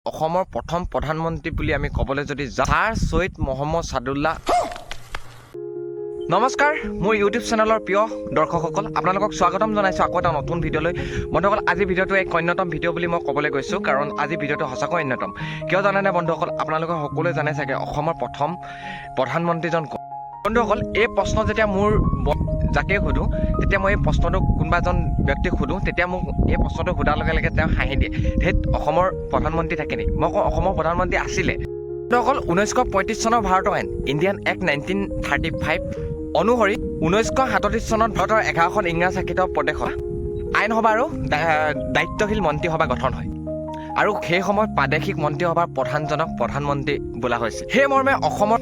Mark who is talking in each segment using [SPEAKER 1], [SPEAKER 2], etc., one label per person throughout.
[SPEAKER 1] অসমৰ প্ৰথম প্ৰধানমন্ত্ৰী বুলি আমি ক'বলৈ যদি যাওঁ ছাৰ ছৈয়দ মহম্মদ ছাদুল্লাহ। নমস্কাৰ, মোৰ ইউটিউব চেনেলৰ প্ৰিয় দৰ্শকসকল, আপোনালোকক স্বাগতম জনাইছোঁ আকৌ এটা নতুন ভিডিঅ'লৈ। বন্ধুসকল, আজি ভিডিঅ'টো এক অন্যতম ভিডিঅ' বুলি মই ক'বলৈ গৈছোঁ, কাৰণ আজি ভিডিঅ'টো সঁচাকৈ অন্যতম। কিয় জানেনে বন্ধুসকল, আপোনালোকে সকলোৱে জানে চাগে অসমৰ প্ৰথম প্ৰধানমন্ত্ৰীজন কোন। বন্ধুসকল, এই প্ৰশ্ন যেতিয়া মোৰ যাকে সোধোঁ, তেতিয়া মই এই প্ৰশ্নটো কোনোবা এজন ব্যক্তিক সোধোঁ, তেতিয়া মোক এই প্ৰশ্নটো সোধাৰ লগে লগে তেওঁ হাঁহি দিয়ে, ধেত অসমৰ প্ৰধানমন্ত্ৰী থাকে নেকি? মই কওঁ অসমৰ প্ৰধানমন্ত্ৰী আছিলে। বন্ধুসকল, 1935 চনৰ ভাৰতৰ আইন ইণ্ডিয়ান এক্ট 1935 অনুসৰি 1937 চনত ভাৰতৰ 11খন ইংৰাজ শাসিত প্ৰদেশত আইনসভা আৰু দায়িত্বশীল মন্ত্ৰীসভা গঠন হয়, আৰু সেই সময়ত প্ৰাদেশিক মন্ত্ৰীসভাৰ প্ৰধানজনক প্ৰধানমন্ত্ৰী বোলা হৈছিল। সেই মৰ্মে অসমৰ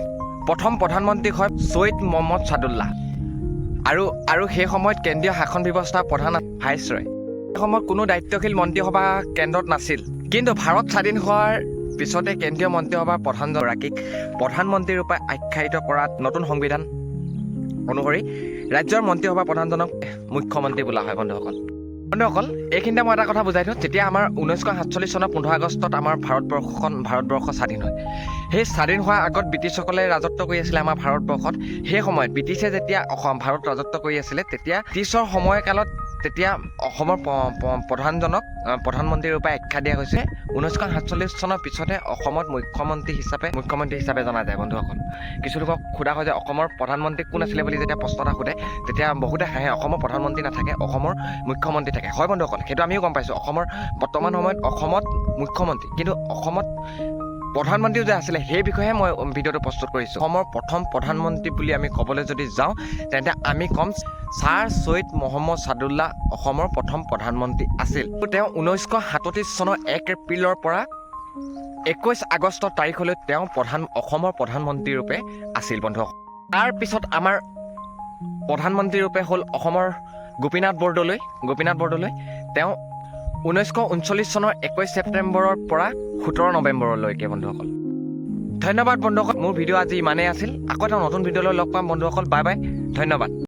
[SPEAKER 1] প্ৰথম প্ৰধানমন্ত্ৰী হয় ছৈয়দ মহম্মদ ছাদুল্লাহ, আৰু সেই সময়ত কেন্দ্ৰীয় শাসন ব্যৱস্থাৰ প্ৰধান ভাইচৰয়। সেই সময়ত কোনো দায়িত্বশীল মন্ত্ৰীসভা কেন্দ্ৰত নাছিল, কিন্তু ভাৰত স্বাধীন হোৱাৰ পিছতে কেন্দ্ৰীয় মন্ত্ৰীসভাৰ প্ৰধানগৰাকীক প্ৰধানমন্ত্ৰী ৰূপে আখ্যায়িত কৰা নতুন সংবিধান অনুসৰি ৰাজ্যৰ মন্ত্ৰীসভাৰ প্ৰধানজনক মুখ্যমন্ত্ৰী বোলা হয়। বন্ধুসকল, এইখিনিতে মই এটা কথা বুজাই দিওঁ, যেতিয়া আমাৰ 1947 চনৰ 15 আগষ্টত আমাৰ ভাৰতবৰ্ষ স্বাধীন হয়, সেই স্বাধীন হোৱাৰ আগত ব্ৰিটিছসকলে ৰাজত্ব কৰি আছিলে আমাৰ ভাৰতবৰ্ষত। সেই সময়ত ব্ৰিটিছে যেতিয়া ভাৰত ৰাজত্ব কৰি আছিলে, তেতিয়া ব্ৰিটিছৰ সময়কালত তেতিয়া অসমৰ প্ৰধানজনক প্ৰধানমন্ত্ৰী ৰূপে আখ্যা দিয়া হৈছে। 1947 চনৰ পিছতে অসমত মুখ্যমন্ত্ৰী হিচাপে জনা যায়। বন্ধুসকল, কিছু লোকক সোধা হয় যে অসমৰ প্ৰধানমন্ত্ৰী কোন আছিলে বুলি যেতিয়া প্ৰশ্ন এটা সোধে, তেতিয়া বহুতে হাঁহে, অসমৰ প্ৰধানমন্ত্ৰী নাথাকে, অসমৰ মুখ্যমন্ত্ৰী থাকে। হয় বন্ধুসকল, সেইটো আমিও গম পাইছোঁ, অসমৰ বৰ্তমান সময়ত অসমত মুখ্যমন্ত্ৰী, কিন্তু অসমত প্ৰধানমন্ত্ৰীও যে আছিলে সেই বিষয়ে মই ভিডিঅ'টো প্ৰস্তুত কৰিছোঁ। অসমৰ প্ৰথম প্ৰধানমন্ত্ৰী বুলি আমি ক'বলৈ যদি যাওঁ, তেন্তে আমি ক'ম ছাৰ ছৈয়দ মহম্মদ ছাদুল্লাহ অসমৰ প্ৰথম প্ৰধানমন্ত্ৰী আছিল। তেওঁ 1937 চনৰ 1 এপ্ৰিলৰ পৰা 21 আগষ্ট তাৰিখলৈ তেওঁ অসমৰ প্ৰধানমন্ত্ৰী ৰূপে আছিল। বন্ধুসকল, তাৰপিছত আমাৰ প্ৰধানমন্ত্ৰী ৰূপে হ'ল অসমৰ গোপীনাথ বৰদলৈ। তেওঁ 1939 চনৰ 21 ছেপ্টেম্বৰৰ পৰা 17 নৱেম্বৰলৈকে। বন্ধুসকল, ধন্যবাদ বন্ধুসকল, মোৰ ভিডিঅ' আজি ইমানেই আছিল। আকৌ এটা নতুন ভিডিঅ'লৈ লগ পাম বন্ধুসকল, বাই বাই, ধন্যবাদ।